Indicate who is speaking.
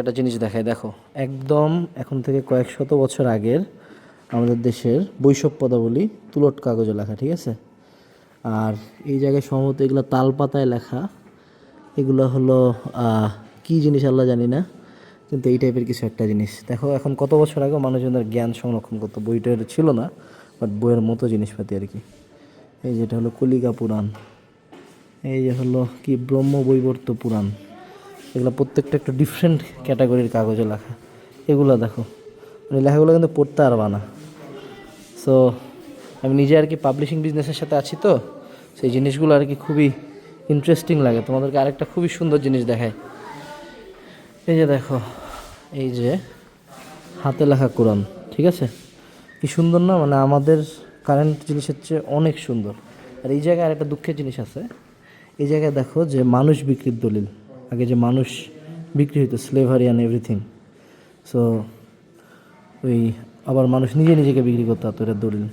Speaker 1: একটা জিনিস দেখায়, দেখো একদম এখন থেকে কয়েক শত বছর আগের আমাদের দেশের বৈষম্য পদাবলী তুলট কাগজে লেখা, ঠিক আছে। আর এই জায়গায় সম্ভবত এগুলো তাল পাতায় লেখা, এগুলো হলো কী জিনিস আল্লাহ জানি না, কিন্তু এই টাইপের কিছু একটা জিনিস। দেখো এখন কত বছর আগে মানুষজনের জ্ঞান সংরক্ষণ করতো, বইটা ছিল না বাট বইয়ের মতো জিনিসপাতি আর কি। এই যেটা হলো কলিকা পুরাণ, এই যে হলো কি ব্রহ্ম বৈবর্ত পুরাণ, এগুলো প্রত্যেকটা একটু ডিফারেন্ট ক্যাটাগরির কাগজে লেখা। এগুলো দেখো, মানে লেখাগুলো কিন্তু পড়তে পারবা না। সো আমি নিজে আর কি পাবলিশিং বিজনেসের সাথে আছি, তো সেই জিনিসগুলো আর কি খুবই ইন্টারেস্টিং লাগে। তোমাদেরকে আরেকটা খুবই সুন্দর জিনিস দেখায়, এই যে দেখো, এই যে হাতে লেখা কোরআন, ঠিক আছে, কি সুন্দর না, মানে আমাদের কারেন্ট জিনিসের চেয়ে অনেক সুন্দর। আর এই জায়গায় আরেকটা দুঃখের জিনিস আছে, এই জায়গায় দেখো যে মানুষ বিক্রির দলিল, আগে যে মানুষ বিক্রি হইতো, স্লেভারি অ্যান্ড এভরিথিং। সো ওই আবার মানুষ নিজে নিজেকে বিক্রি করতে হতো, এটা দলিল।